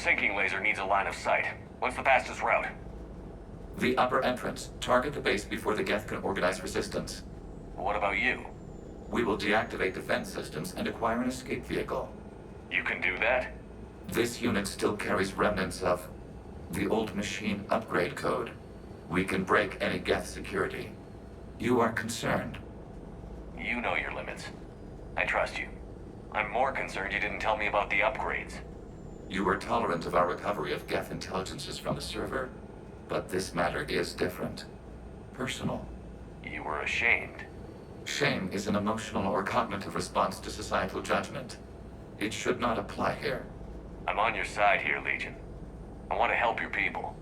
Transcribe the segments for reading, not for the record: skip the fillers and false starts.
sinking laser needs a line of sight. What's the fastest route? The upper entrance. Target the base before the Geth can organize resistance. What about you? We will deactivate defense systems and acquire an escape vehicle. You can do that? This unit still carries remnants of the old machine upgrade code. We can break any Geth security. You are concerned. You know your limits. I trust you. I'm more concerned you didn't tell me about the upgrades. You were tolerant of our recovery of Geth intelligences from the server, but this matter is different. Personal. You were ashamed. Shame is an emotional or cognitive response to societal judgment. It should not apply here. I'm on your side here, Legion. I want to help your people.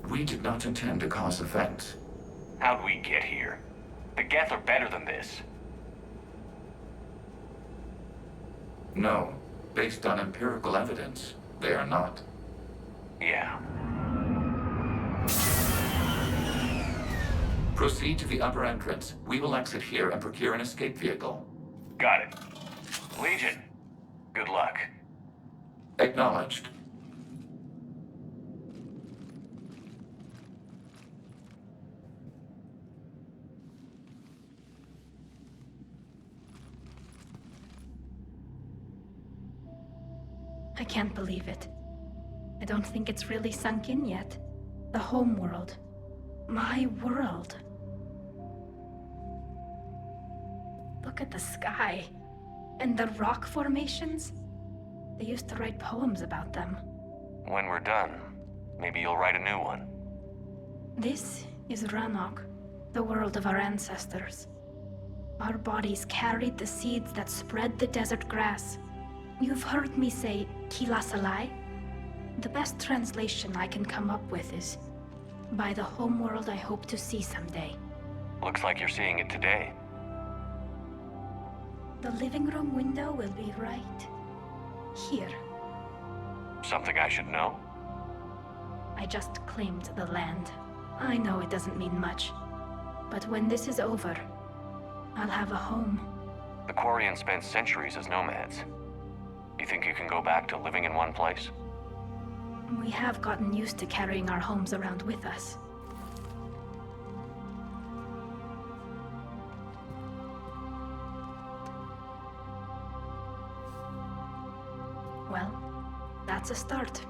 We did not intend to cause offense. How'd we get here? The Geth are better than this. No. Based on empirical evidence, they are not. Yeah. Proceed to the upper entrance. We will exit here and procure an escape vehicle. Got it. Legion, good luck. Acknowledged. I can't believe it. I don't think it's really sunk in yet. The home world. My world. Look at the sky. And the rock formations. They used to write poems about them. When we're done, maybe you'll write a new one. This is Ranok, the world of our ancestors. Our bodies carried the seeds that spread the desert grass. You've heard me say Kilasalai? The best translation I can come up with is, by the homeworld I hope to see someday. Looks like you're seeing it today. The living room window will be right here. Something I should know? I just claimed the land. I know it doesn't mean much, but when this is over, I'll have a home. The Quarians spent centuries as nomads. You think you can go back to living in one place? We have gotten used to carrying our homes around with us. Well, that's a start.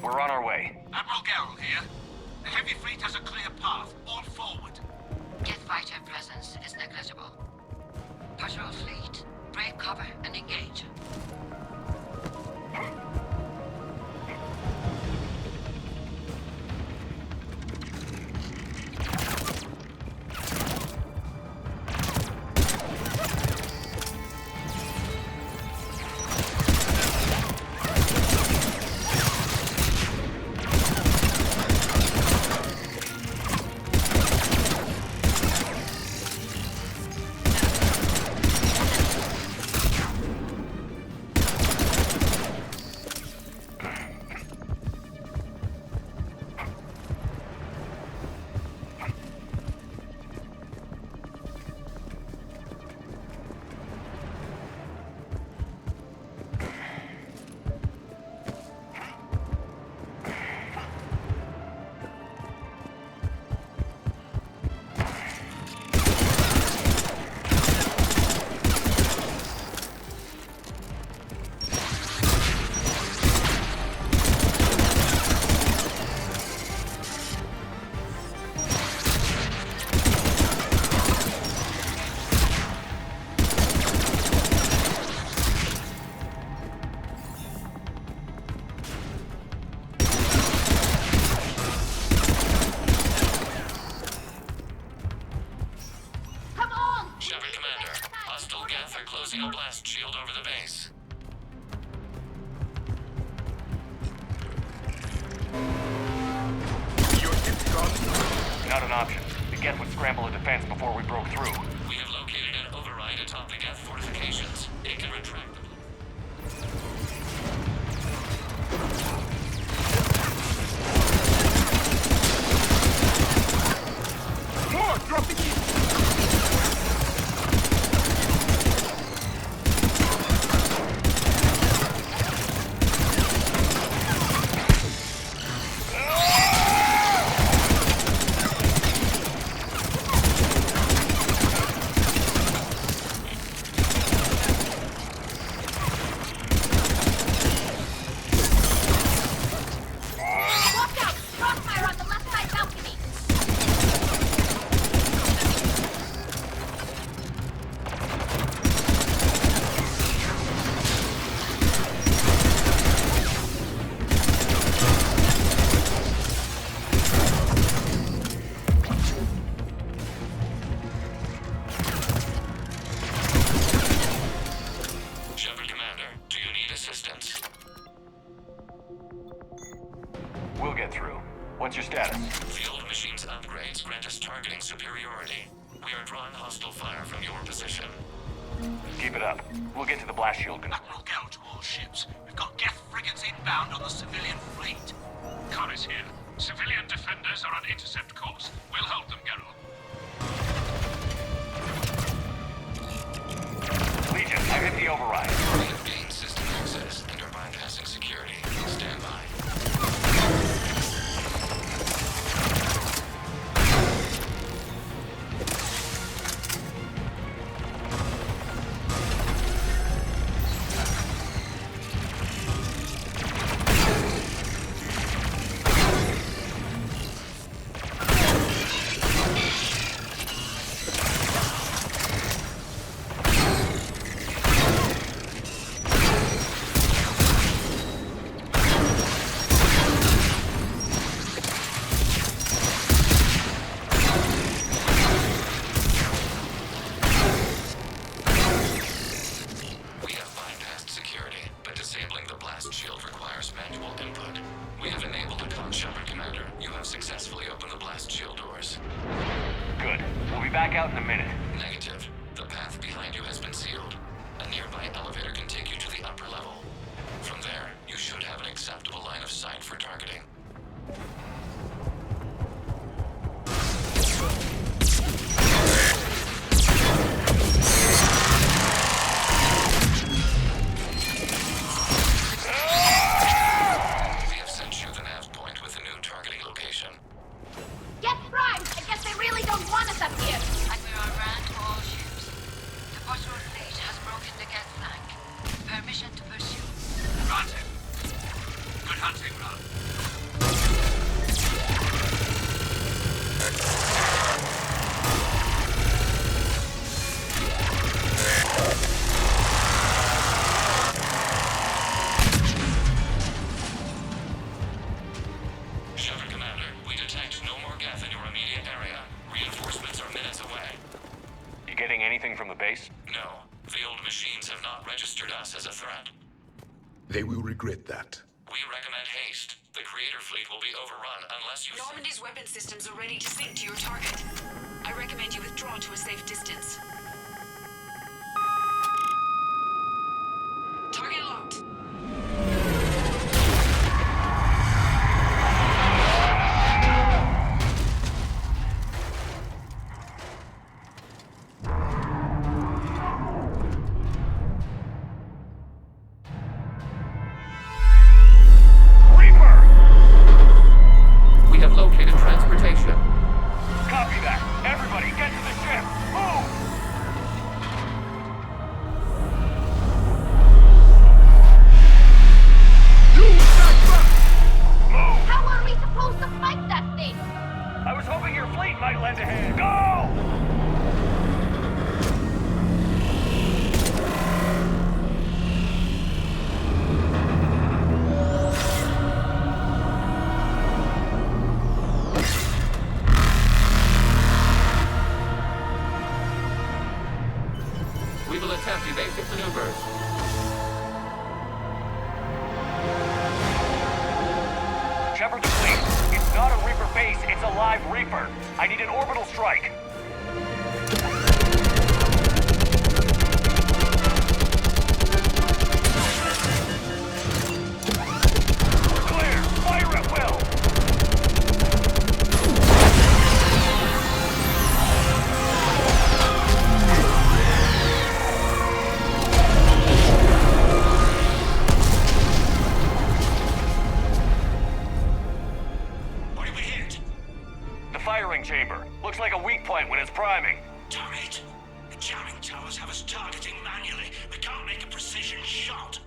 We're on our way. Admiral Garrel here. The heavy fleet has a clear path. All forward. Jet fighter presence is negligible. Patrol fleet, break cover and engage. Your ship's gone. Not an option. The Geth would scramble a defense before we broke through. We have located an override atop the Geth fortifications. It can retract them. More! Dropping in! We'll get through. What's your status? Field machines upgrades grant us targeting superiority. We are drawing hostile fire from your position. Keep it up. We'll get to the blast shield. That will go to all ships. We've got Geth frigates inbound on the civilian fleet. Connor's here. Civilian defenders are on intercept course. We'll hold them, Geralt. Legion, I've hit the override. We have gained system access and are bypassing security. Stand by. Back out in a minute. Negative. The path behind you has been sealed. A nearby elevator can take you to the upper level. From there, you should have an acceptable line of sight for targeting. We have sent you the nav point with a new targeting location. Get primed! I guess they really don't want us up here! And we're on round to all ships. The patrol fleet has broken the Geth flank. Permission to pursue. Granted. Good hunting, Ron. Shepard Commander, we detect no more Geth in your immediate area. Reinforcements are minutes away. You getting anything from the base? No, the old machines have not registered us as a threat. They will regret that. We recommend haste. The Creator fleet will be overrun unless you... Normandy's weapon systems are ready to sink to your target. I recommend you withdraw to a safe distance. Target locked. We have located transportation. Copy that. Everybody, get to the ship. Move! a live Reaper. I need an orbital strike. Clear! Fire at will! What did we hit? The firing chamber. Looks like a weak point when it's priming. Damn it! The jamming towers have us targeting manually. We can't make a precision shot.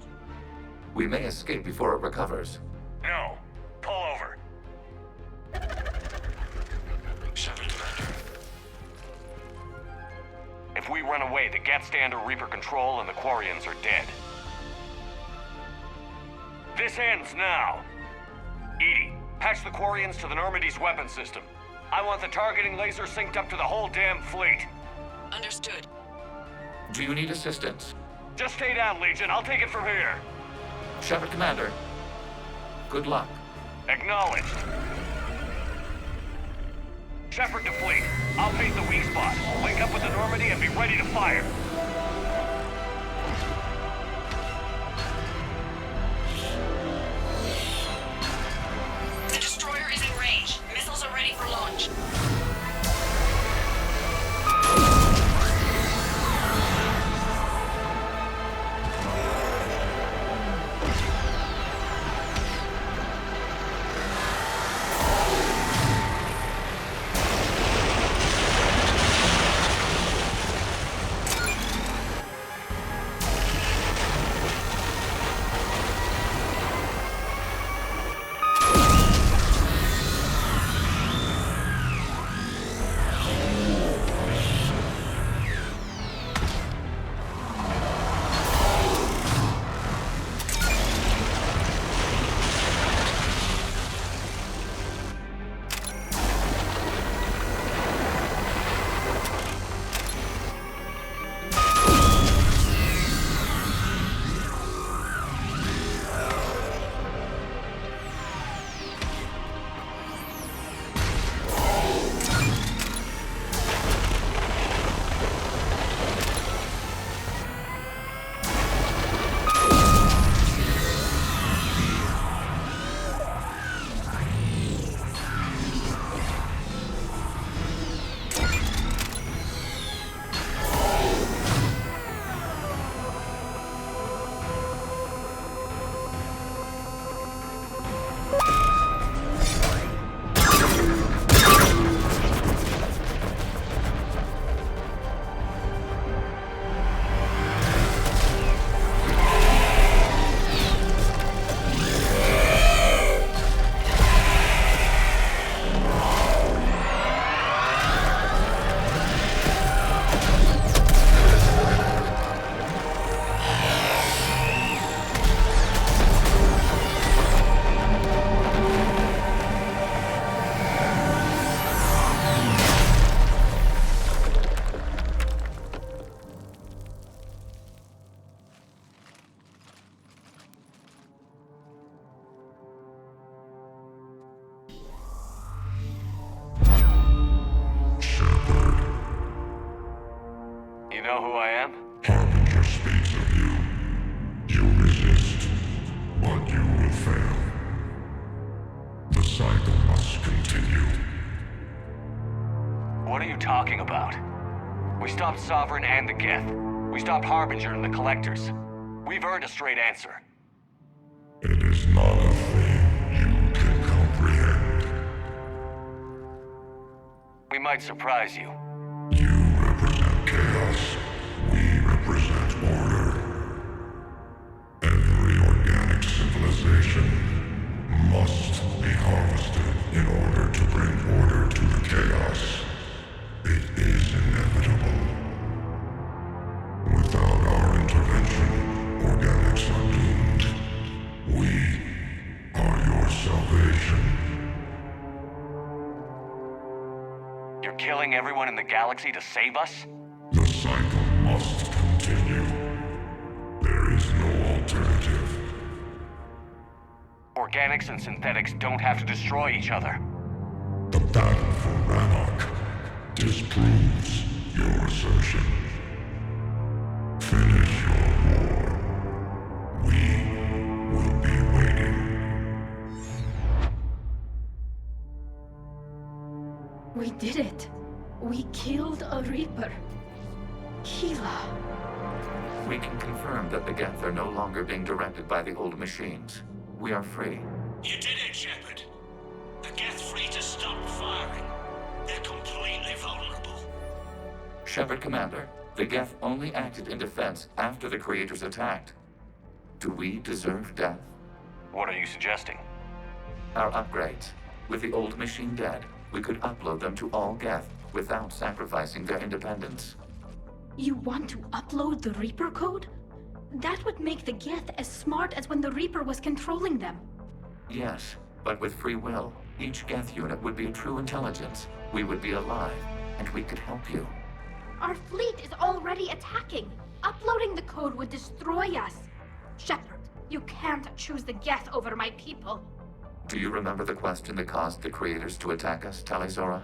We may escape before it recovers. No. Pull over. Shepard, Commander. If we run away, the Geth stand under Reaper control and the Quarians are dead. This ends now. Edie, patch the Quarians to the Normandy's weapon system. I want the targeting laser synced up to the whole damn fleet. Understood. Do you need assistance? Just stay down, Legion. I'll take it from here. Shepard, Commander. Good luck. Acknowledged. Shepard to fleet. I'll paint the weak spot. Link up with the Normandy and be ready to fire. The destroyer is in range. Missiles are ready for launch. know who I am? Harbinger speaks of you. You resist, but you will fail. The cycle must continue. What are you talking about? We stopped Sovereign and the Geth. We stopped Harbinger and the Collectors. We've earned a straight answer. It is not a thing you can comprehend. We might surprise you. You represent chaos. We represent order. Every organic civilization must be harvested in order to bring order to the chaos. It is inevitable. Without our intervention, organics are doomed. We are your salvation. You're killing everyone in the galaxy to save us? The cycle must continue. There is no alternative. Organics and synthetics don't have to destroy each other. The battle for Rannoch disproves your assertion. Finish your war. We will be waiting. We did it. We killed a Reaper. Keela. We can confirm that the Geth are no longer being directed by the old machines. We are free. You did it, Shepard. The Geth free to stop firing. They're completely vulnerable. Shepard Commander, the Geth only acted in defense after the creators attacked. Do we deserve death? What are you suggesting? Our upgrades. With the old machine dead, we could upload them to all Geth without sacrificing their independence. You want to upload the Reaper code? That would make the Geth as smart as when the Reaper was controlling them. Yes, but with free will, each Geth unit would be a true intelligence. We would be alive, and we could help you. Our fleet is already attacking. Uploading the code would destroy us. Shepard, you can't choose the Geth over my people. Do you remember the question that caused the creators to attack us, Talizora?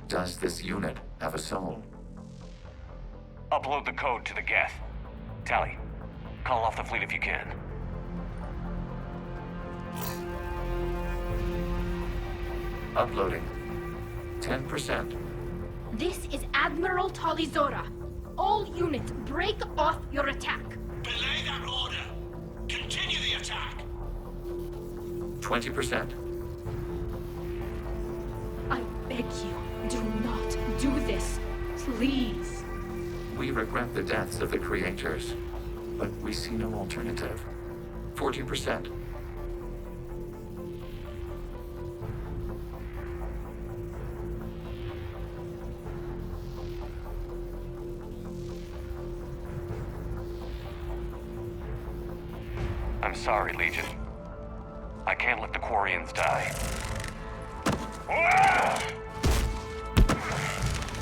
Does this unit have a soul? Upload the code to the Geth. Tally, call off the fleet if you can. Uploading. 10%. This is Admiral Talizora. All units, break off your attack. Belay that order. Continue the attack. 20%. I beg you, do not do this. Please. We regret the deaths of the creators, but we see no alternative. 40%. I'm sorry, Legion. I can't let the Quarians die.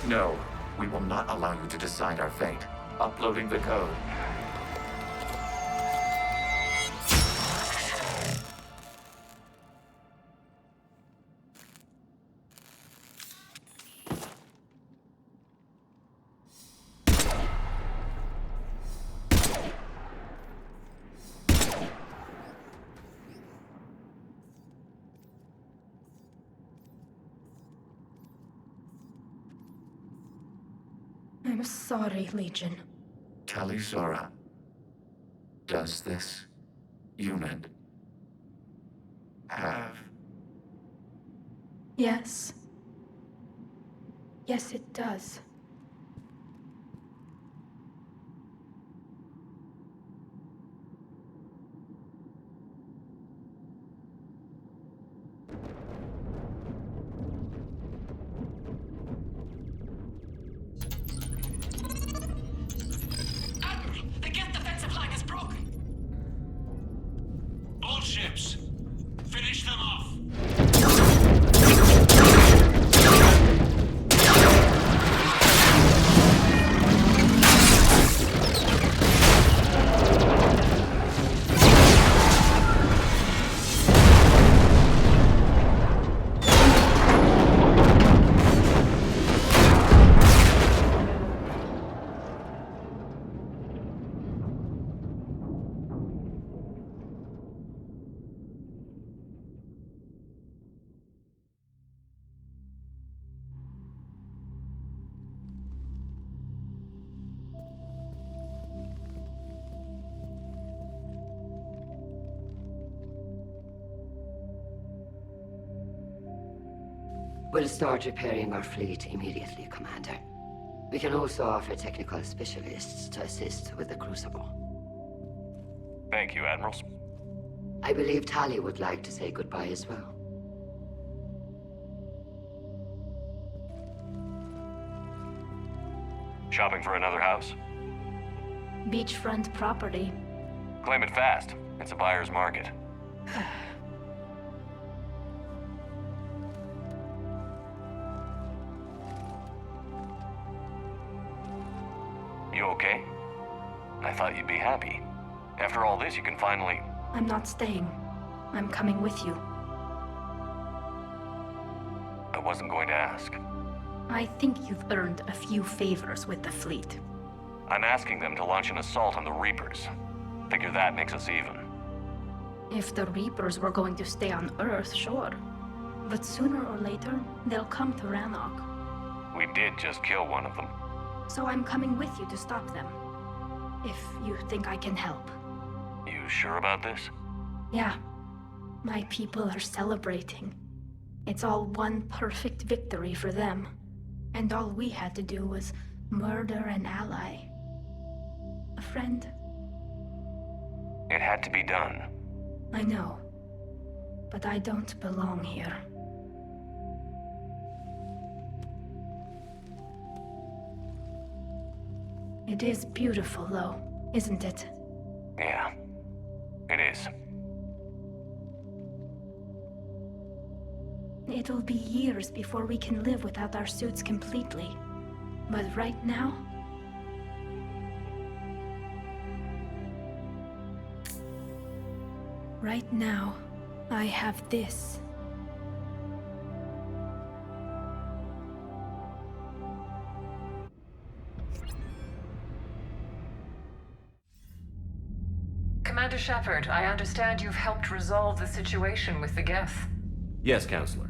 No, we will not allow you to decide our fate. Uploading the code. I'm sorry, Legion. Talizora, does this unit have... Yes. Yes, it does. The Geth defensive line is broken. All ships, finish them off. We'll start repairing our fleet immediately, Commander. We can also offer technical specialists to assist with the Crucible. Thank you, Admirals. I believe Tali would like to say goodbye as well. Shopping for another house? Beachfront property. Claim it fast. It's a buyer's market. You okay? I thought you'd be happy. After all this, you can finally... I'm not staying. I'm coming with you. I wasn't going to ask. I think you've earned a few favors with the fleet. I'm asking them to launch an assault on the Reapers. Figure that makes us even. If the Reapers were going to stay on Earth, sure. But sooner or later, they'll come to Rannoch. We did just kill one of them. So I'm coming with you to stop them. If you think I can help. You sure about this? Yeah. My people are celebrating. It's all one perfect victory for them. And all we had to do was murder an ally. A friend. It had to be done. I know. But I don't belong here. It is beautiful, though, isn't it? Yeah, it is. It'll be years before we can live without our suits completely. But right now... Right now, I have this. Commander Shepard, I understand you've helped resolve the situation with the Geth. Yes, Counselor.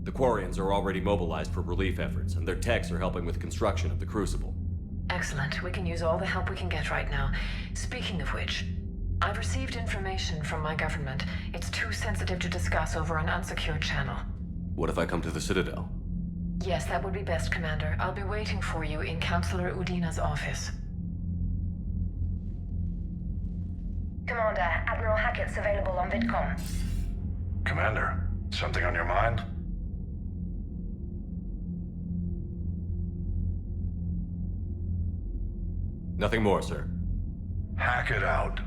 The Quarians are already mobilized for relief efforts, and their techs are helping with construction of the Crucible. Excellent. We can use all the help we can get right now. Speaking of which, I've received information from my government. It's too sensitive to discuss over an unsecured channel. What if I come to the Citadel? Yes, that would be best, Commander. I'll be waiting for you in Counselor Udina's office. Commander, Admiral Hackett's available on VidCom. Commander, something on your mind? Nothing more, sir. Hackett out.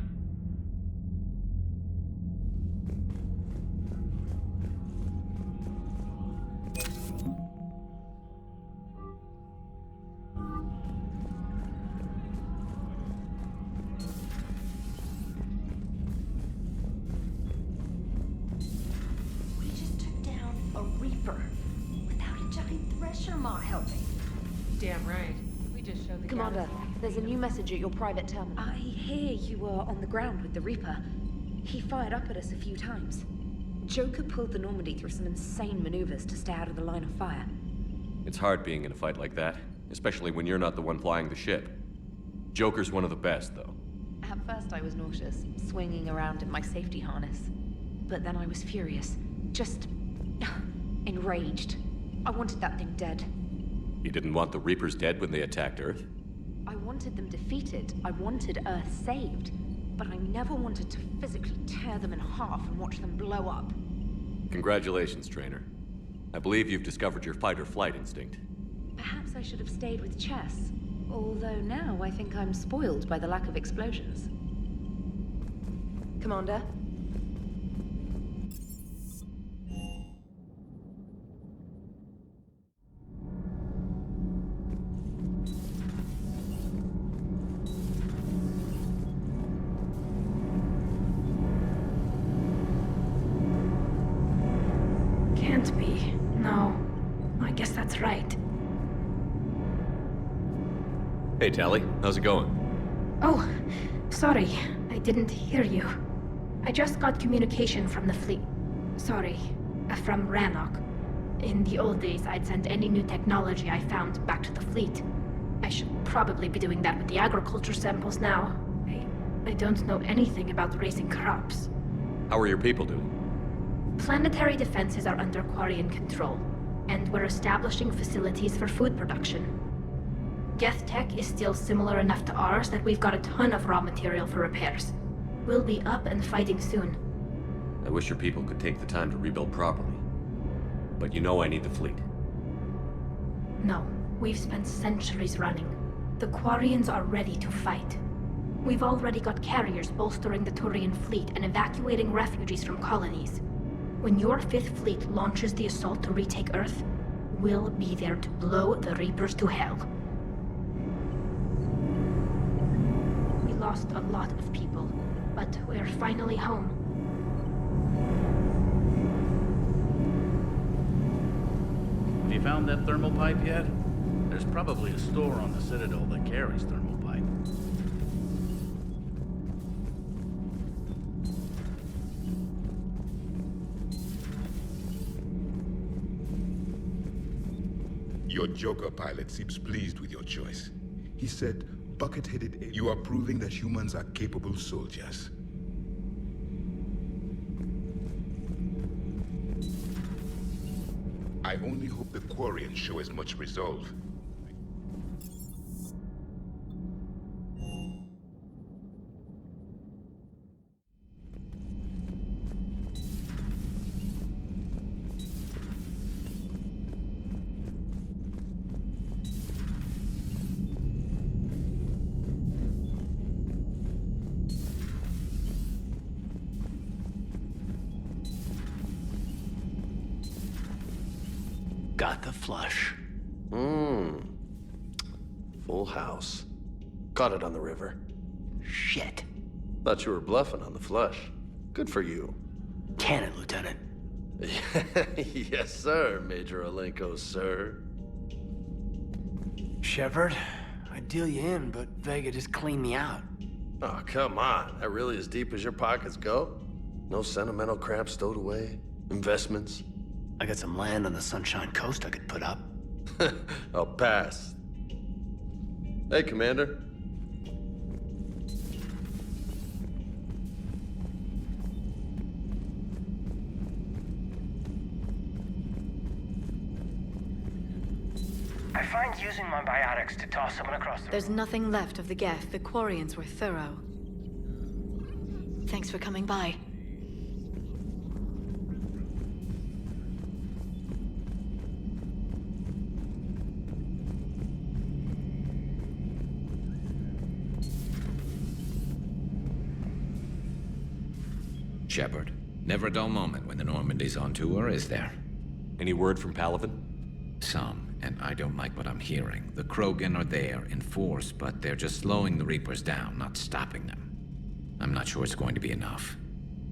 We just took down a Reaper without a giant thresher maw helping. Damn right. We just showed the Commander, there's a new message at your private terminal. I hear you were on the ground with the Reaper. He fired up at us a few times. Joker pulled the Normandy through some insane maneuvers to stay out of the line of fire. It's hard being in a fight like that, especially when you're not the one flying the ship. Joker's one of the best, though. At first I was nauseous, swinging around in my safety harness. But then I was furious. Just... enraged. I wanted that thing dead. You didn't want the Reapers dead when they attacked Earth? I wanted them defeated. I wanted Earth saved. But I never wanted to physically tear them in half and watch them blow up. Congratulations, Trainer. I believe you've discovered your fight-or-flight instinct. Perhaps I should have stayed with Chess. Although now I think I'm spoiled by the lack of explosions. Commander? Can't be. No. I guess that's right. Hey, Tally. How's it going? Oh, sorry. I didn't hear you. I just got communication from the fleet. Sorry. From Rannoch. In the old days, I'd send any new technology I found back to the fleet. I should probably be doing that with the agriculture samples now. I don't know anything about raising crops. How are your people doing? Planetary defenses are under Quarian control, and we're establishing facilities for food production. Geth tech is still similar enough to ours that we've got a ton of raw material for repairs. We'll be up and fighting soon. I wish your people could take the time to rebuild properly. But you know I need the fleet. No, we've spent centuries running. The Quarians are ready to fight. We've already got carriers bolstering the Turian fleet and evacuating refugees from colonies. When your 5th Fleet launches the assault to retake Earth, we'll be there to blow the Reapers to hell. We lost a lot of people, but we're finally home. found that thermal pipe yet? There's probably a store on the Citadel that carries thermal pipe. Your Joker pilot seems pleased with your choice. He said, bucket-headed, you are proving that humans are capable soldiers. I only hope the Quarians show as much resolve. Got the flush. Full house. Caught it on the river. Shit. Thought you were bluffing on the flush. Good for you. Cannon, Lieutenant. Yes, sir, Major Alenko, sir. Shepard, I'd deal you in, but Vega just cleaned me out. Oh, come on. That really as deep as your pockets go? No sentimental crap stowed away? Investments? I got some land on the Sunshine Coast I could put up. I'll pass. Hey, Commander. I find using my biotics to toss someone across the There's nothing left of the Geth. The Quarians were thorough. Thanks for coming by. Shepard, never a dull moment when the Normandy's on tour, is there? Any word from Palaven? Some, and I don't like what I'm hearing. The Krogan are there in force, but they're just slowing the Reapers down, not stopping them. I'm not sure it's going to be enough.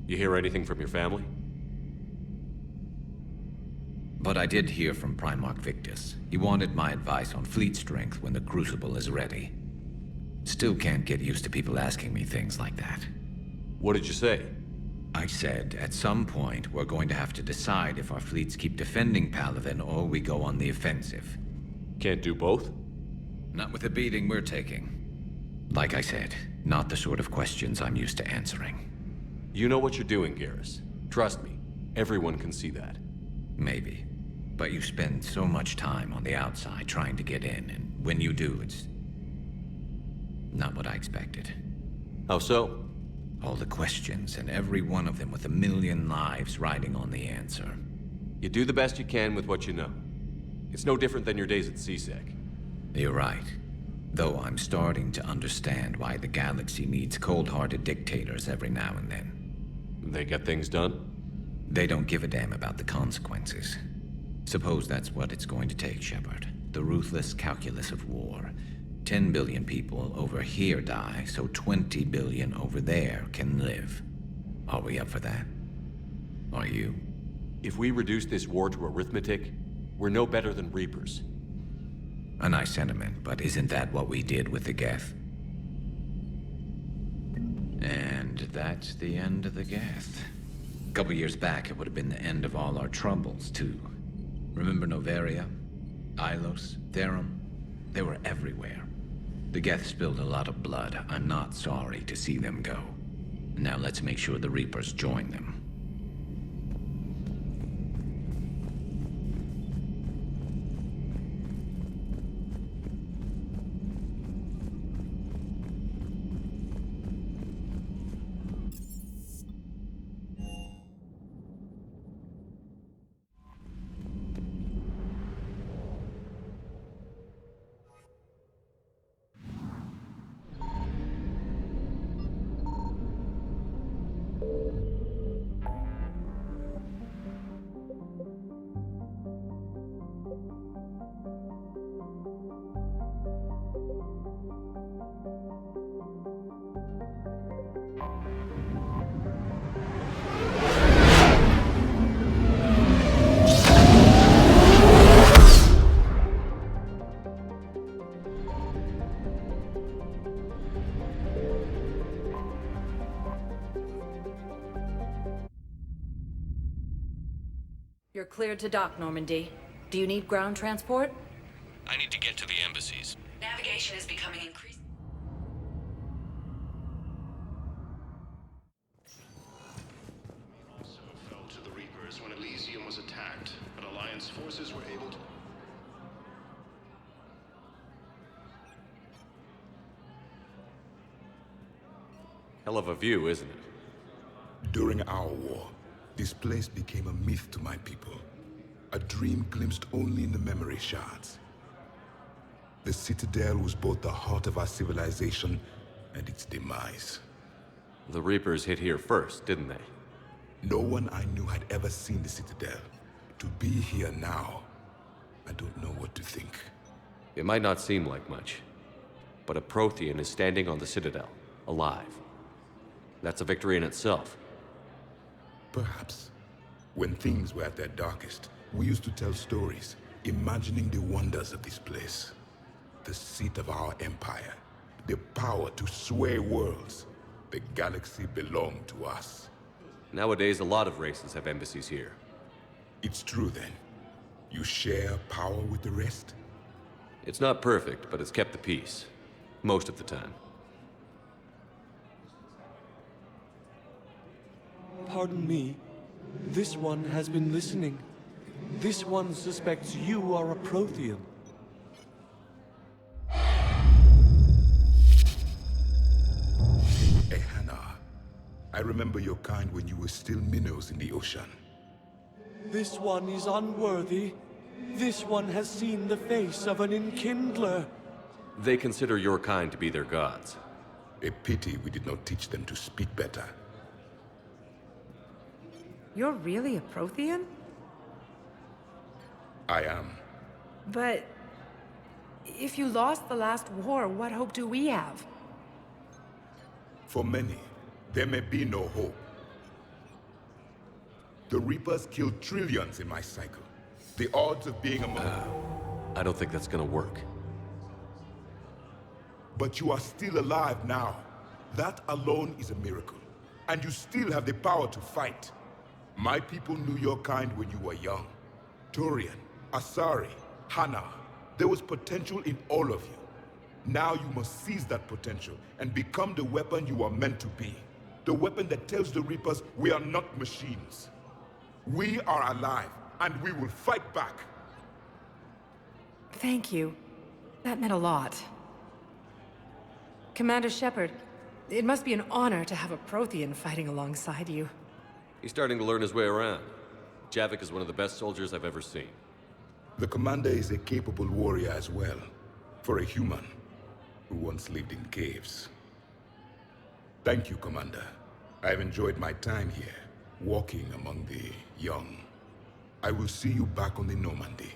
You hear anything from your family? But I did hear from Primarch Victus. He wanted my advice on fleet strength when the Crucible is ready. Still can't get used to people asking me things like that. What did you say? I said, at some point, we're going to have to decide if our fleets keep defending Palaven or we go on the offensive. Can't do both? Not with the beating we're taking. Like I said, not the sort of questions I'm used to answering. You know what you're doing, Garrus. Trust me, everyone can see that. Maybe. But you spend so much time on the outside trying to get in, and when you do, it's not what I expected. How so? All the questions, and every one of them with a million lives riding on the answer. You do the best you can with what you know. It's no different than your days at CSEC. You're right. Though I'm starting to understand why the galaxy needs cold-hearted dictators every now and then. They get things done? They don't give a damn about the consequences. Suppose that's what it's going to take, Shepard. The ruthless calculus of war. 10 billion people over here die, so 20 billion over there can live. Are we up for that? Are you? If we reduce this war to arithmetic, we're no better than Reapers. A nice sentiment, but isn't that what we did with the Geth? And that's the end of the Geth. A couple years back, it would have been the end of all our troubles, too. Remember Noveria? Ilos? Therum? They were everywhere. The Geth spilled a lot of blood. I'm not sorry to see them go. Now let's make sure the Reapers join them. You're cleared to dock, Normandy. Do you need ground transport? I need to get to the embassies. Navigation is becoming increasingly. Also fell to the Reapers when Elysium was attacked, but Alliance forces were able to... Hell of a view, isn't it? During our war, this place became a myth to my people. A dream glimpsed only in the memory shards. The Citadel was both the heart of our civilization and its demise. The Reapers hit here first, didn't they? No one I knew had ever seen the Citadel. To be here now, I don't know what to think. It might not seem like much, but a Prothean is standing on the Citadel, alive. That's a victory in itself. Perhaps. When things were at their darkest, we used to tell stories, imagining the wonders of this place. The seat of our empire, the power to sway worlds. The galaxy belonged to us. Nowadays, a lot of races have embassies here. It's true then. You share power with the rest? It's not perfect, but it's kept the peace. Most of the time. Pardon me. This one has been listening. This one suspects you are a Prothean. Ehana, I remember your kind when you were still minnows in the ocean. This one is unworthy. This one has seen the face of an enkindler. They consider your kind to be their gods. A pity we did not teach them to speak better. You're really a Prothean? I am. But if you lost the last war, what hope do we have? For many, there may be no hope. The Reapers killed trillions in my cycle. The odds of being among... I don't think that's gonna work. But you are still alive now. That alone is a miracle. And you still have the power to fight. My people knew your kind when you were young. Turian, Asari, Hana. There was potential in all of you. Now you must seize that potential and become the weapon you are meant to be. The weapon that tells the Reapers we are not machines. We are alive, and we will fight back. Thank you. That meant a lot. Commander Shepard, it must be an honor to have a Prothean fighting alongside you. He's starting to learn his way around. Javik is one of the best soldiers I've ever seen. The commander is a capable warrior as well, for a human who once lived in caves. Thank you, Commander. I've enjoyed my time here, walking among the young. I will see you back on the Normandy.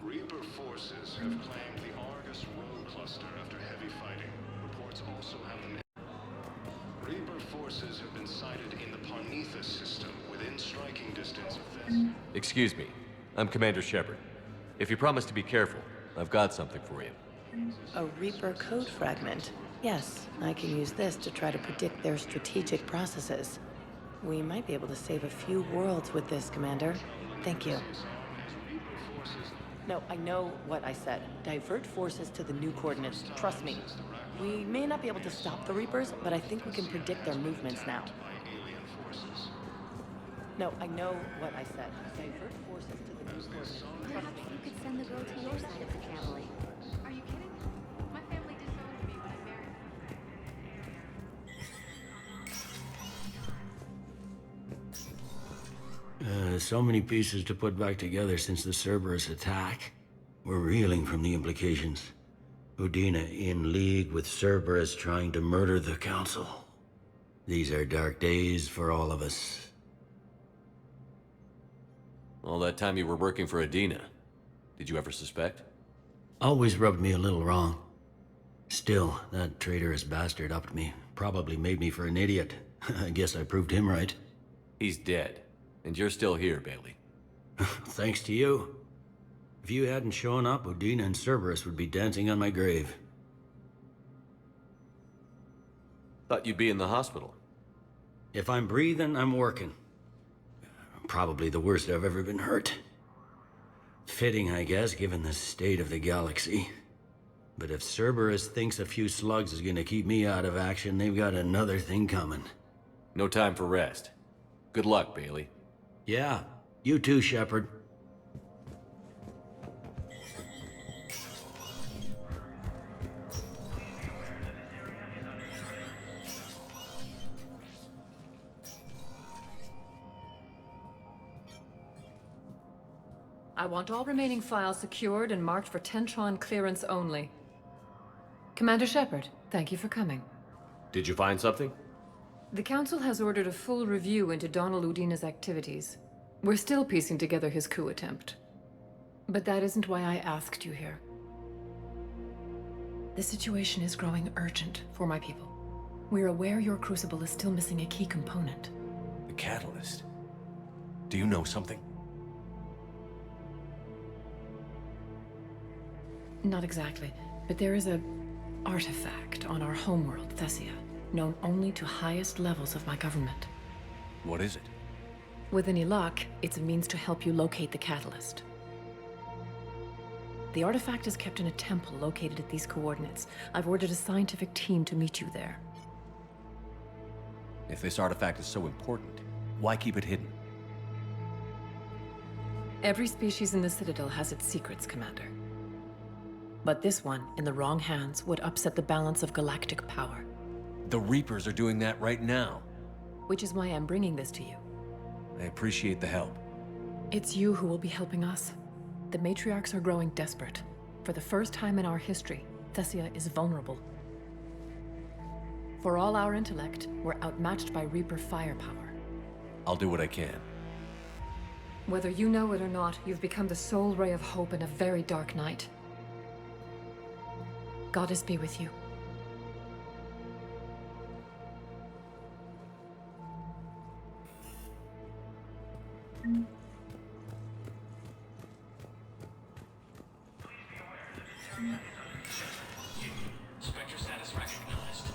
Reaper forces have claimed the Argus road cluster after heavy fighting. Reports also have them... Reaper forces have been sighted in the Parnithus system, within striking distance of this. Excuse me. I'm Commander Shepard. If you promise to be careful, I've got something for you. A Reaper code fragment. Yes, I can use this to try to predict their strategic processes. We might be able to save a few worlds with this, Commander. Thank you. No, I know what I said. Divert forces to the new coordinates. Trust me. We may not be able to stop the Reapers, but I think we can predict their movements now. No, I know what I said. Divert forces to the new coordinates. Perhaps you could send the girl to your side of the family. Are you kidding? My family disowned me when I married So many pieces to put back together since the Cerberus attack. We're reeling from the implications. Udina in league with Cerberus trying to murder the Council. These are dark days for all of us. All that time you were working for Adina, did you ever suspect? Always rubbed me a little wrong. Still, that traitorous bastard upped me. Probably made me for an idiot. I guess I proved him right. He's dead. And you're still here, Bailey. Thanks to you. If you hadn't shown up, Udina and Cerberus would be dancing on my grave. Thought you'd be in the hospital. If I'm breathing, I'm working. Probably the worst I've ever been hurt. Fitting, I guess, given the state of the galaxy. But if Cerberus thinks a few slugs is gonna keep me out of action, they've got another thing coming. No time for rest. Good luck, Bailey. Yeah, you too, Shepard. I want all remaining files secured and marked for Tentron clearance only. Commander Shepard, thank you for coming. Did you find something? The Council has ordered a full review into Donald Udina's activities. We're still piecing together his coup attempt. But that isn't why I asked you here. The situation is growing urgent for my people. We're aware your crucible is still missing a key component. The catalyst. Do you know something? Not exactly, but there is a artifact on our homeworld, Thessia, known only to highest levels of my government. What is it? With any luck, it's a means to help you locate the catalyst. The artifact is kept in a temple located at these coordinates. I've ordered a scientific team to meet you there. If this artifact is so important, why keep it hidden? Every species in the Citadel has its secrets, Commander. But this one, in the wrong hands, would upset the balance of galactic power. The Reapers are doing that right now. Which is why I'm bringing this to you. I appreciate the help. It's you who will be helping us. The matriarchs are growing desperate. For the first time in our history, Thessia is vulnerable. For all our intellect, we're outmatched by Reaper firepower. I'll do what I can. Whether you know it or not, you've become the sole ray of hope in a very dark night. Goddess be with you. Spectre status recognized.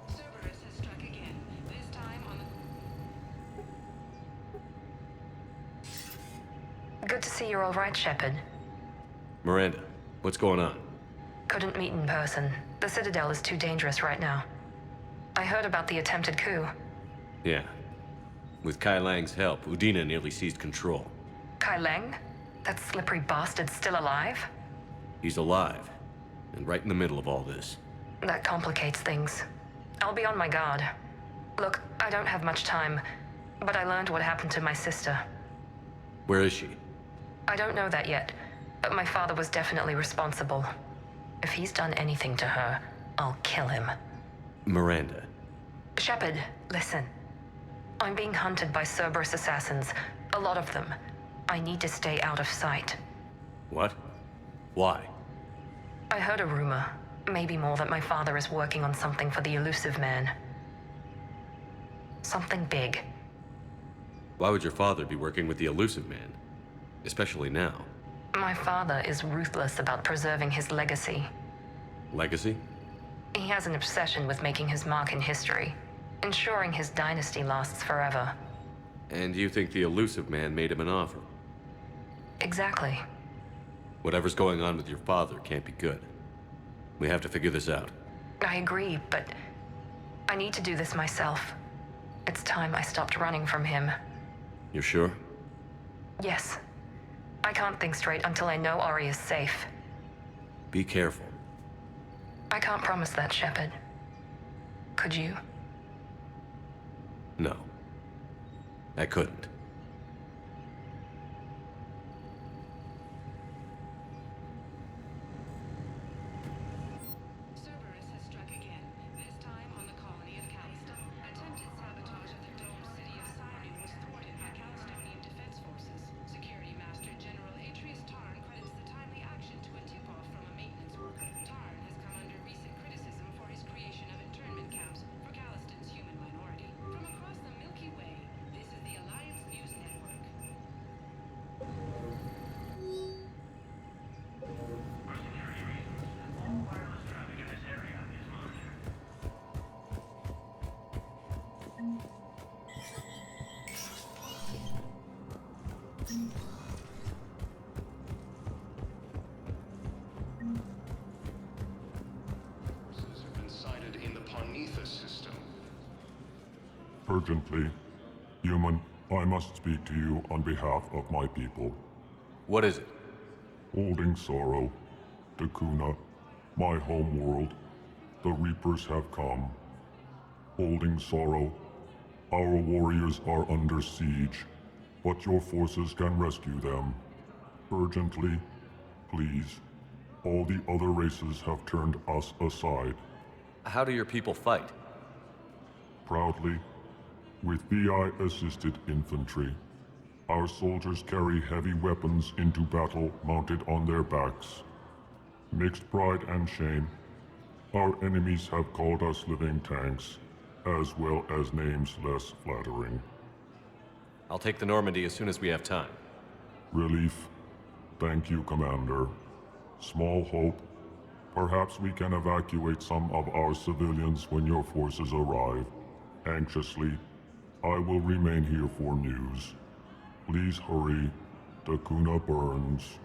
Cerberus has struck again, this time on the... Good to see you're all right, Shepard. Miranda, what's going on? Couldn't meet in person. The Citadel is too dangerous right now. I heard about the attempted coup. Yeah. With Kai Lang's help, Udina nearly seized control. Kai Lang? That slippery bastard's still alive? He's alive, and right in the middle of all this. That complicates things. I'll be on my guard. Look, I don't have much time, but I learned what happened to my sister. Where is she? I don't know that yet, but my father was definitely responsible. If he's done anything to her, I'll kill him. Miranda. Shepard, listen. I'm being hunted by Cerberus assassins. A lot of them. I need to stay out of sight. What? Why? I heard a rumor, maybe more, that my father is working on something for the Elusive Man. Something big. Why would your father be working with the Elusive Man? Especially now. My father is ruthless about preserving his legacy. Legacy? He has an obsession with making his mark in history, ensuring his dynasty lasts forever. And you think the Elusive Man made him an offer? Exactly. Whatever's going on with your father can't be good. We have to figure this out. I agree, but I need to do this myself. It's time I stopped running from him. You're sure? Yes. I can't think straight until I know Ori is safe. Be careful. I can't promise that, Shepard. Could you? No. I couldn't. Cerberus has struck again, this time on the colony of Callisto. Attempted sabotage of the domed city of Siren was thwarted by Calistonian defense forces. Security Master General Atreus Tarn credits the timely action to a tip-off from a maintenance worker. Tarn has come under recent criticism for his creation of internment camps for Calliston's human minority. From across the Milky Way, this is the Alliance Urgently. Human, I must speak to you on behalf of my people. What is it? Holding sorrow. Dakuna, my home world. The Reapers have come. Holding sorrow. Our warriors are under siege, but your forces can rescue them. Urgently, please. All the other races have turned us aside. How do your people fight? Proudly, with VI-assisted infantry. Our soldiers carry heavy weapons into battle mounted on their backs. Mixed pride and shame, our enemies have called us living tanks, as well as names less flattering. I'll take the Normandy as soon as we have time. Relief. Thank you, Commander. Small hope. Perhaps we can evacuate some of our civilians when your forces arrive. Anxiously, I will remain here for news. Please hurry. Dakuna burns.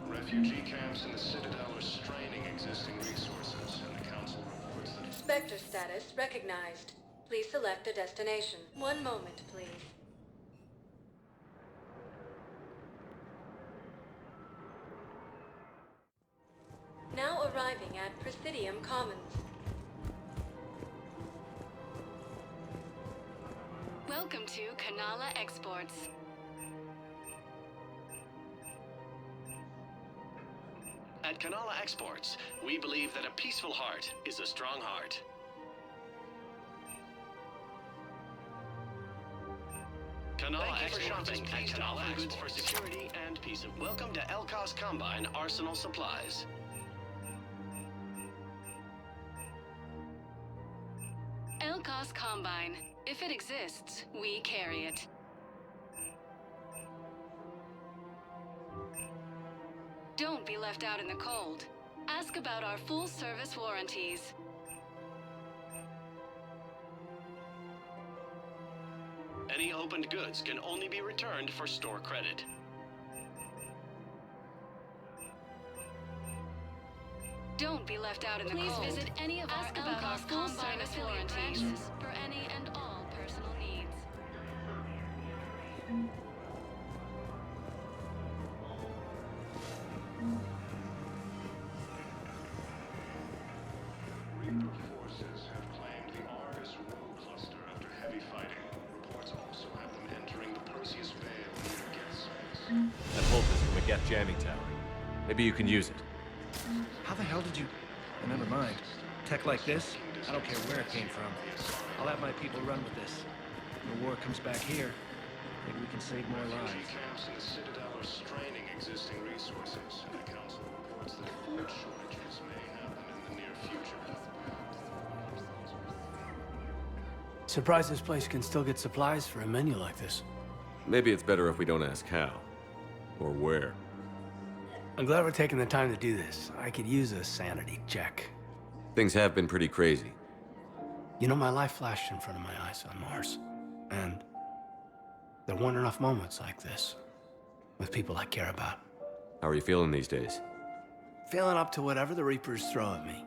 Refugee camps in the Citadel are straining existing resources, and the Council reports that... Spectre status recognized. Please select a destination. One moment, please. Now arriving at Presidium Commons. Welcome to Kanala Exports. At Kanala Exports, we believe that a peaceful heart is a strong heart. Kanala Exports is pleased to offer goods for security and peace. Welcome to Elkos Combine Arsenal Supplies. Elkos Combine. If it exists, we carry it. Don't be left out in the cold. Ask about our full-service warranties. Any opened goods can only be returned for store credit. Don't be left out in the cold. Please visit any of our Elkos full-service warranties for any and all personal needs. Reaper forces have claimed the Argus Road cluster after heavy fighting. Reports also have them entering the Perseus Vale near Geth space. That bolt is from a Geth jamming tower. Maybe you can use it. How the hell did you... Oh, never mind. Tech like this, I don't care where it came from. I'll have my people run with this. When the war comes back here, maybe we can save more lives. Refugee camps in the Citadel are straining existing resources, and the Council reports that food shortages may happen in the near future. Surprised this place can still get supplies for a menu like this. Maybe it's better if we don't ask how. Or where. I'm glad we're taking the time to do this. I could use a sanity check. Things have been pretty crazy. You know, my life flashed in front of my eyes on Mars. And there weren't enough moments like this. With people I care about. How are you feeling these days? Feeling up to whatever the Reapers throw at me.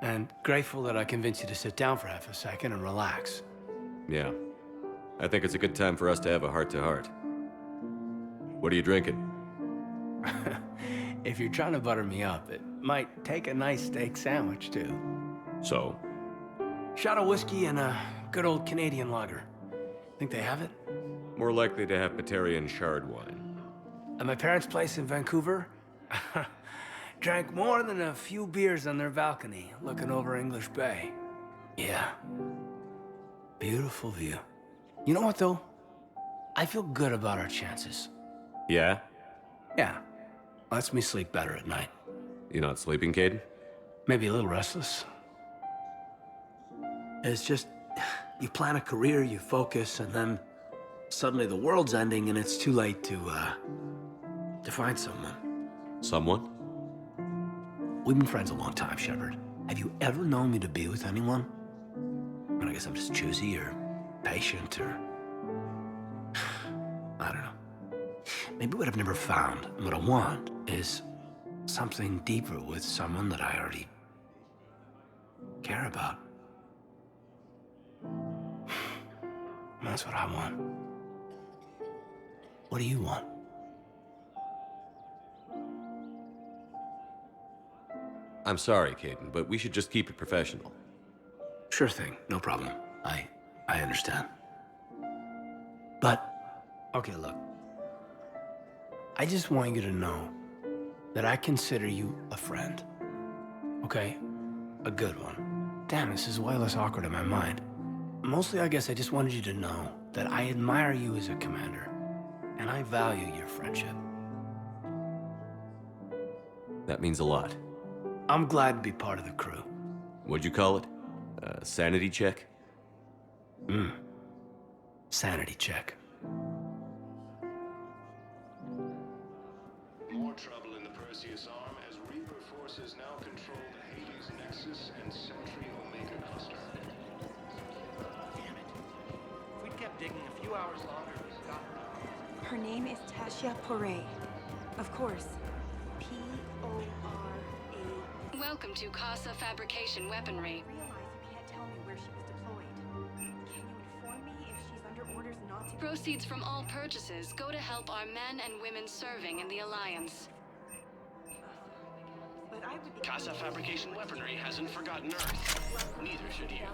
And grateful that I convinced you to sit down for half a second and relax. Yeah. I think it's a good time for us to have a heart-to-heart. What are you drinking? If you're trying to butter me up, it might take a nice steak sandwich, too. So? Shot of whiskey and a good old Canadian lager. Think they have it? More likely to have Batarian shard wine. At my parents' place in Vancouver, drank more than a few beers on their balcony, looking over English Bay. Yeah. Beautiful view. You know what, though? I feel good about our chances. Yeah? Yeah. Lets me sleep better at night. You not sleeping, Caden? Maybe a little restless. It's just, you plan a career, you focus, and then suddenly the world's ending and it's too late to find someone. Someone? We've been friends a long time, Shepard. Have you ever known me to be with anyone? I guess I'm just choosy or patient or... I don't know. Maybe what I've never found and what I want is something deeper with someone that I already care about. That's what I want. What do you want? I'm sorry, Caden, but we should just keep it professional. Sure thing, no problem. I understand. But, okay, look. I just want you to know that I consider you a friend. Okay? A good one. Damn, this is way less awkward in my mind. Mostly, I guess I just wanted you to know that I admire you as a commander, and I value your friendship. That means a lot. I'm glad to be part of the crew. What'd you call it? Sanity check? Sanity check. More trouble in the Perseus arm as Reaper forces now control the Hades Nexus and Sentry Omega cluster. Damn it. If we'd kept digging a few hours longer, we'd got her. Her name is Tasha Poray. Of course. P-O-R-A. Welcome to Casa Fabrication Weaponry. I realize you can't tell me where she was deployed. Can you inform me if she's under orders not to... Proceeds from all purchases go to help our men and women serving in the Alliance. But I would be... Casa Fabrication Weaponry hasn't forgotten Earth. Neither should you.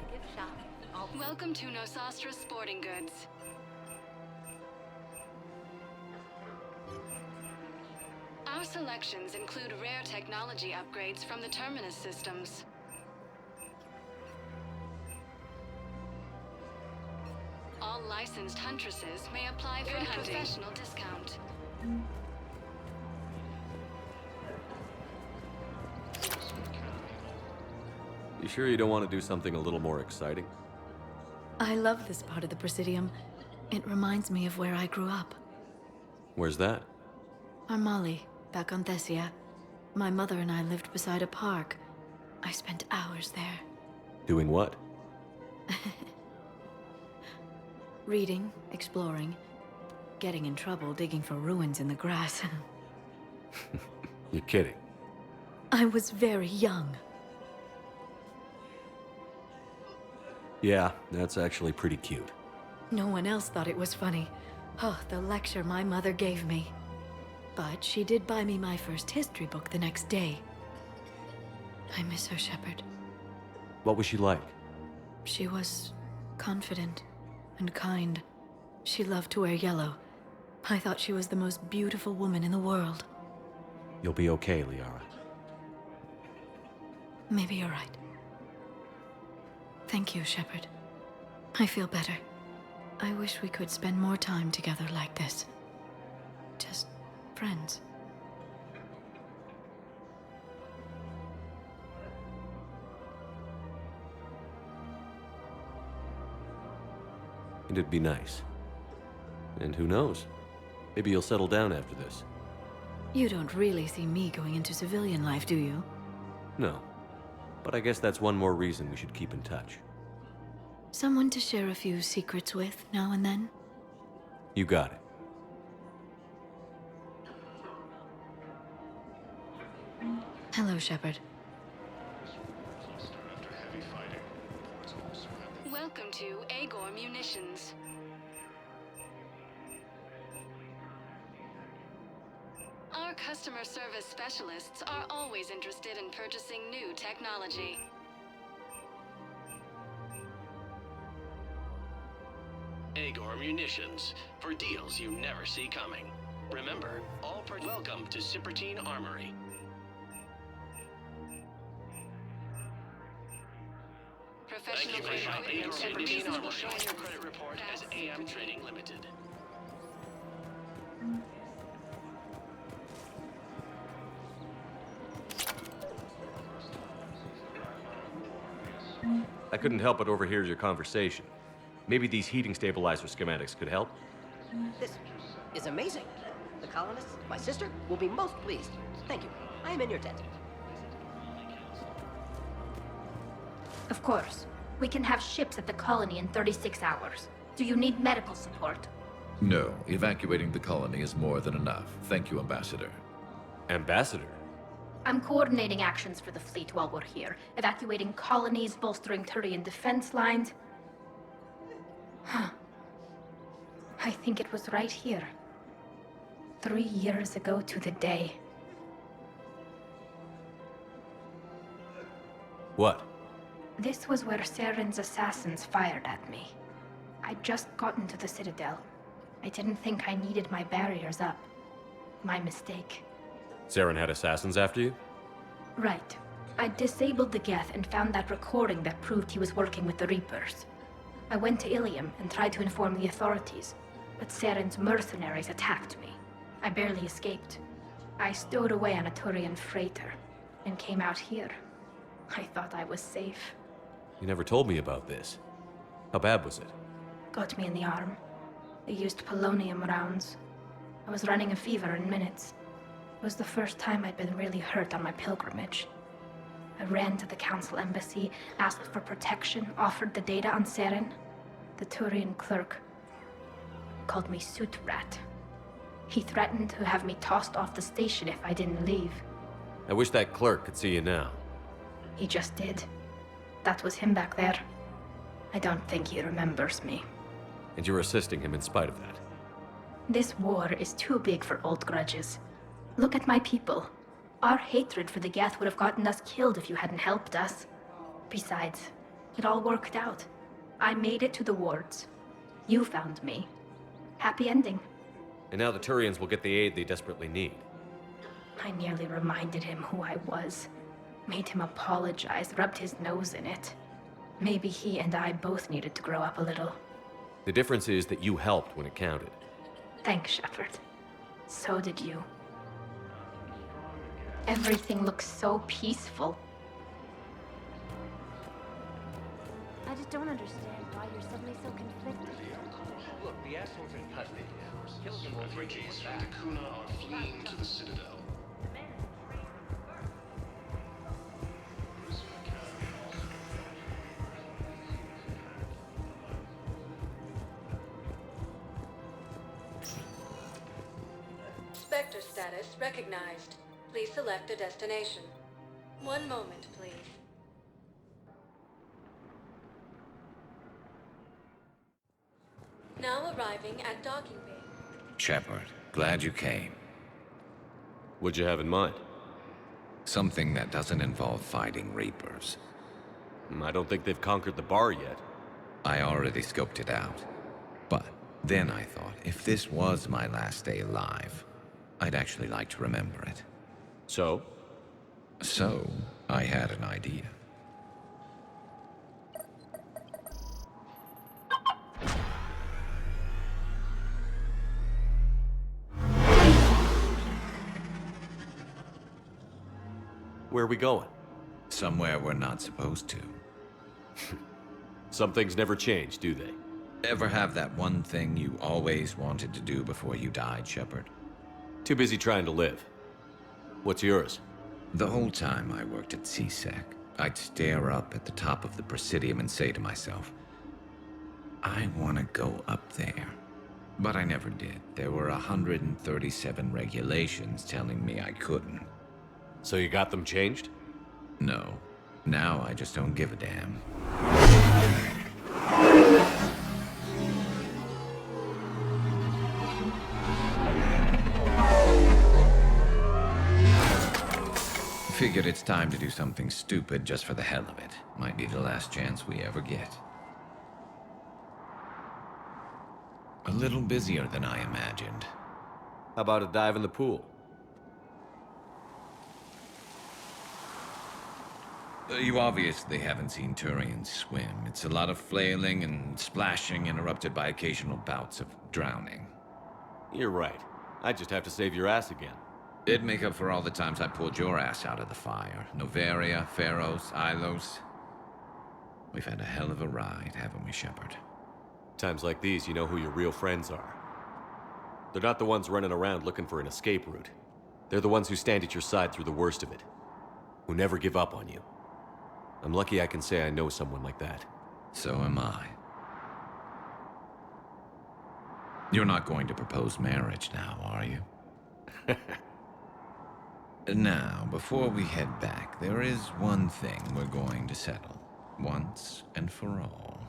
Welcome to Nosastra Sporting Goods. Our selections include rare technology upgrades from the Terminus systems. All licensed huntresses may apply for a professional discount. You sure you don't want to do something a little more exciting? I love this part of the Presidium. It reminds me of where I grew up. Where's that? Armali, back on Thessia. My mother and I lived beside a park. I spent hours there. Doing what? Reading, exploring, getting in trouble digging for ruins in the grass. You're kidding. I was very young. Yeah, that's actually pretty cute. No one else thought it was funny. Oh, the lecture my mother gave me. But she did buy me my first history book the next day. I miss her, Shepard. What was she like? She was confident and kind. She loved to wear yellow. I thought she was the most beautiful woman in the world. You'll be okay, Liara. Maybe you're right. Thank you, Shepard. I feel better. I wish we could spend more time together like this. Just friends. It'd be nice. And who knows? Maybe you'll settle down after this. You don't really see me going into civilian life, do you? No. But I guess that's one more reason we should keep in touch. Someone to share a few secrets with now and then? You got it. Hello, Shepard. Welcome to Agor Munitions. Our customer service specialists are always interested in purchasing new technology. Agor Munitions, for deals you never see coming. Remember, welcome to Cipertine Armory. Professional Thank you for shopping at Cipertine will show your credit report as AM Trading Limited. I couldn't help but overhear your conversation. Maybe these heating stabilizer schematics could help? This is amazing. The colonists, my sister, will be most pleased. Thank you. I am in your tent. Of course. We can have ships at the colony in 36 hours. Do you need medical support? No, evacuating the colony is more than enough. Thank you, Ambassador. Ambassador? I'm coordinating actions for the fleet while we're here. Evacuating colonies, bolstering Turian defense lines. I think it was right here. 3 years ago to the day. What? This was where Saren's assassins fired at me. I'd just gotten to the Citadel. I didn't think I needed my barriers up. My mistake. Saren had assassins after you? Right. I disabled the Geth and found that recording that proved he was working with the Reapers. I went to Ilium and tried to inform the authorities, but Saren's mercenaries attacked me. I barely escaped. I stowed away on a Turian freighter and came out here. I thought I was safe. You never told me about this. How bad was it? Got me in the arm. They used polonium rounds. I was running a fever in minutes. It was the first time I'd been really hurt on my pilgrimage. I ran to the Council embassy, asked for protection, offered the data on Saren. The Turian clerk called me Soot Rat. He threatened to have me tossed off the station if I didn't leave. I wish that clerk could see you now. He just did. That was him back there. I don't think he remembers me. And you're assisting him in spite of that. This war is too big for old grudges. Look at my people. Our hatred for the Geth would have gotten us killed if you hadn't helped us. Besides, it all worked out. I made it to the wards. You found me. Happy ending. And now the Turians will get the aid they desperately need. I nearly reminded him who I was. Made him apologize, rubbed his nose in it. Maybe he and I both needed to grow up a little. The difference is that you helped when it counted. Thanks, Shepard. So did you. Everything looks so peaceful. I just don't understand why you're suddenly so conflicted. Look, the asshole's in custody. Kills him will bring him Refugees back. from Dakuna are fleeing to the Citadel. Spectre status recognized. Please select a destination. 1 moment, please. Now arriving at docking bay. Shepard, glad you came. What'd you have in mind? Something that doesn't involve fighting Reapers. I don't think they've conquered the bar yet. I already scoped it out. But then I thought, if this was my last day alive, I'd actually like to remember it. So? So, I had an idea. Where are we going? Somewhere we're not supposed to. Some things never change, do they? Ever have that one thing you always wanted to do before you died, Shepard? Too busy trying to live. What's yours? The whole time I worked at CSEC, I'd stare up at the top of the Presidium and say to myself, I want to go up there. But I never did. There were 137 regulations telling me I couldn't. So you got them changed? No. Now I just don't give a damn. Figured it's time to do something stupid just for the hell of it. Might be the last chance we ever get. A little busier than I imagined. How about a dive in the pool? You obviously haven't seen Turians swim. It's a lot of flailing and splashing interrupted by occasional bouts of drowning. You're right. I just have to save your ass again. It'd make up for all the times I pulled your ass out of the fire. Noveria, Pharos, Ilos. We've had a hell of a ride, haven't we, Shepard? Times like these, you know who your real friends are. They're not the ones running around looking for an escape route. They're the ones who stand at your side through the worst of it. Who never give up on you. I'm lucky I can say I know someone like that. So am I. You're not going to propose marriage now, are you? Now, before we head back, there is one thing we're going to settle. Once and for all.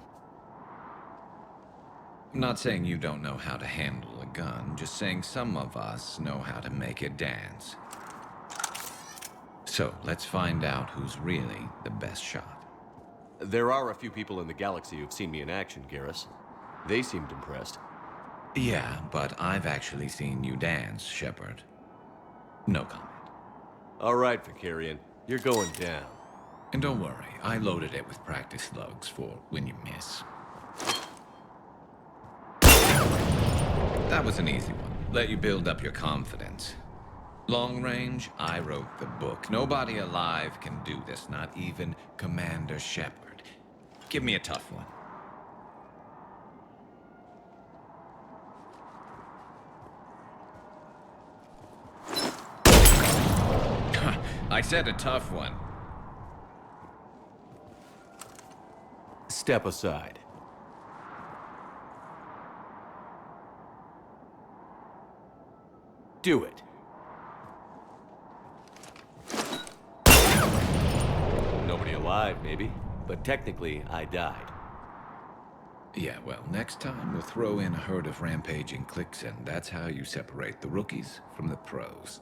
Not saying you don't know how to handle a gun, just saying some of us know how to make it dance. So, let's find out who's really the best shot. There are a few people in the galaxy who've seen me in action, Garrus. They seemed impressed. Yeah, but I've actually seen you dance, Shepard. No comment. All right, Vicarian. You're going down. And don't worry, I loaded it with practice slugs for when you miss. That was an easy one. Let you build up your confidence. Long range, I wrote the book. Nobody alive can do this, not even Commander Shepard. Give me a tough one. I said a tough one. Step aside. Do it. Nobody alive, maybe. But technically, I died. Yeah, well, next time we'll throw in a herd of rampaging cliques, and that's how you separate the rookies from the pros.